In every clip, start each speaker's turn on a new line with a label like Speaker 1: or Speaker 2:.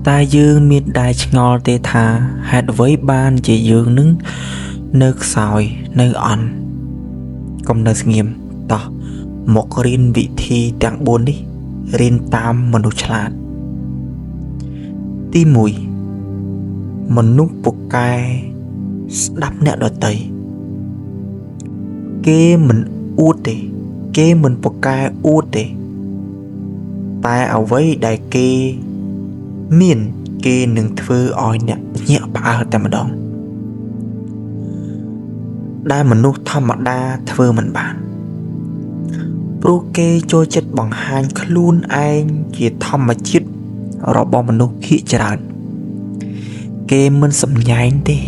Speaker 1: តែយើងមានដែរឆ្ងល់ទេថាហេតុអ្វីបានជាយើងនឹងនៅខ្សោយនៅអន់កុំនៅស្ងៀមតោះមករៀនវិធីទាំង4នេះរៀនតាមមនុស្សឆ្លាតទី1មនុស្សពូកែស្ដាប់អ្នកដទៃគេមិនអួតទេគេមិនពូកែអួតទេតែអ្វីដែលគេមានគេនឹងធ្វើឲ្យអ្នកភ្ញាក់ផ្អើលតែម្ដងដែលមនុស្សធម្មតាធ្វើមិនបានព្រោះគេចូលចិត្តបង្ហាញខ្លួនឯងជាធម្មជាតិរបស់មនុស្សភាគច្រើនគេមិនសម្ញែងទេ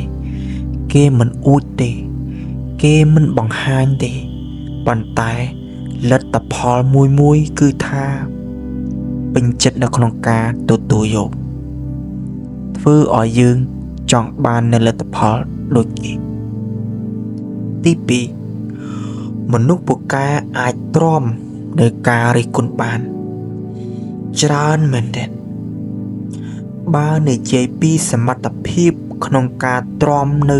Speaker 1: គេមិនអួតទេគេមិនបង្ហាញទេប៉ុន្តែលទ្ធផលមួយគឺថាពេញចិត្តនៅក្នុងការទទួលយកធ្វើឲ្យយើងចង់បាននៅលទ្ធផលដូចគេទី2មនុស្សពូកែអាចទ្រាំនៅការរិះគន់បានច្រើនមែនទែនបើនិយាយពីសមត្ថភាពក្នុងការទ្រាំនៅ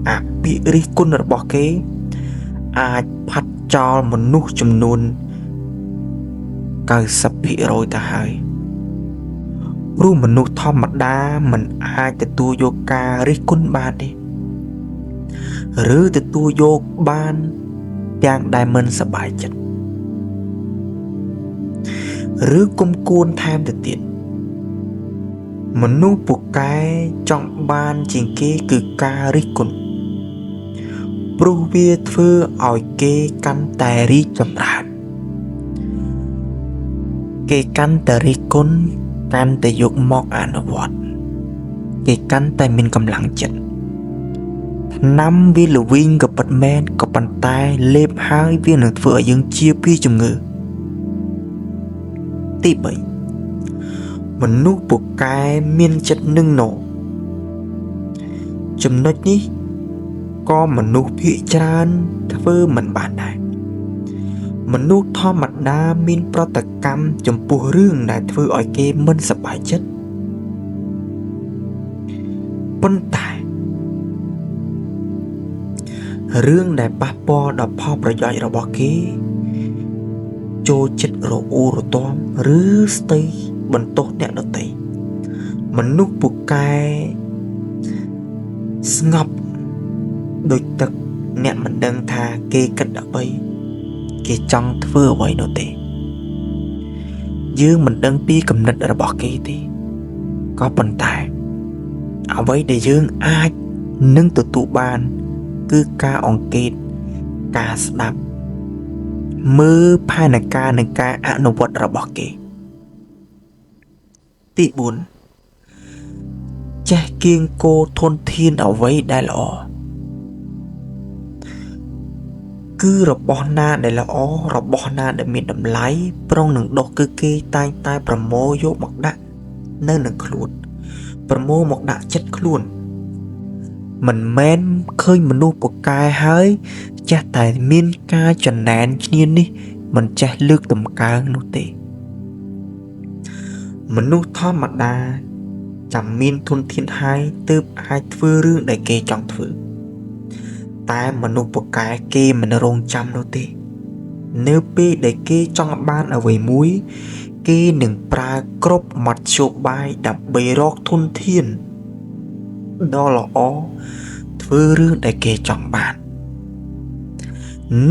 Speaker 1: អភិរិះគន់របស់គេអាចផាត់ចោលមនុស្សចំនួន 90% ទៅហើយព្រោះមនុស្សធម្មតាមិនអាចទទួលយកការរិះគន់បានទេឬទទួលយកបានទាំងដែលមិនសប្បាយចិត្តឬគុំគួនថែមទៅទៀតមនុស្សពូកែចង់បានជាងគេគឺការរិះគន់ព្រោះវាធ្វើឲ្យគេកាន់តែរីកចម្រើនគេកាន់តែរិះគន់កាន់តែយកមកអនុវត្តគេកាន់តែមានកម្លាំងចិត្តថ្នាំវាល្វីងក៏ពិតមែនក៏ប៉ុន្តែលេបហើយវានឹងធ្វើឲ្យយើងជាពីជំងឺទី3មនុស្សពូកែមានចិត្តនឹងណោចំណុចនេះក៏មនុស្សភាគច្រើនធ្វើមិនបានដែរមនុស្សធម្មតាមានប្រតិកម្មចំពោះរឿងដែលធ្វើឲ្យគេមិនសប្បាយចិត្តប៉ុន្តែរឿងដែលប៉ះពាល់ដល់ផលប្រយោជន៍របស់គេចូលចិត្តរអ៊ូរទាំឬស្ទើរបន្ទោសអ្នកដទៃមនុស្សពូកែស្ងប់ដូចទឹកអ្នកមិនដឹងថាគេគិតអ្វីគេចង់ធ្វើអ្វីនោះទេយើងមិនដឹងពីគំនិតរបស់គេទេក៏ប៉ុន្តែអ្វីដែលយើងអាចនឹងទទួលបានគឺការអង្កេតការស្ដាប់មើលផែនការនិងការអនុវត្តរបស់គេទី4ចេះគៀងគោធនធានអ្វីដែលល្អគឺរបស់ណាដែលល្អរបស់ណាដែលមានតម្លៃប្រុងនឹងដុសគឺគេតែងតែប្រមូលយកមកដាក់នៅនឹងខ្លួនប្រមូលមកដាក់ចិត្តខ្លួនមិនមែនឃើញមនុស្សពូកែហើយចេះតែមានការចំណែនឈ្នានីសមិនចេះលើកតម្កើងនោះទេមនុស្សធម្មតាចាំមានធនធានហើយទើបអាចធ្វើរឿងដែលគេចង់ធ្វើតែមនុស្សពូកែគេមិនរងចាំនោះទេនៅពេលដែលគេចង់បានអ្វីមួយគេនឹងប្រើគ្រប់មធ្យោបាយដើម្បីរកធនធានដ៏ល្អធ្វើរឿងដែលគេចង់បាន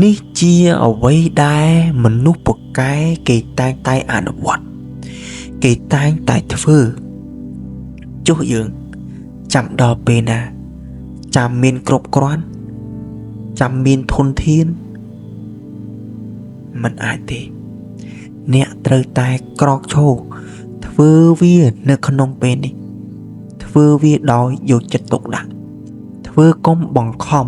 Speaker 1: នេះជាអ្វីដែលមនុស្សពូកែគេតែងតែអនុវត្តគេតែងតែធ្វើចុះយើងចាំដល់ពេលណាចាំមានគ្រប់គ្រាន់ចាំមានធនធានមិនអាចទេអ្នកត្រូវតែក្រោកឈរធ្វើវានៅក្នុងពេលនេះធ្វើវាដោយយកចិត្តទុកដាក់ធ្វើកុំបង្ខំ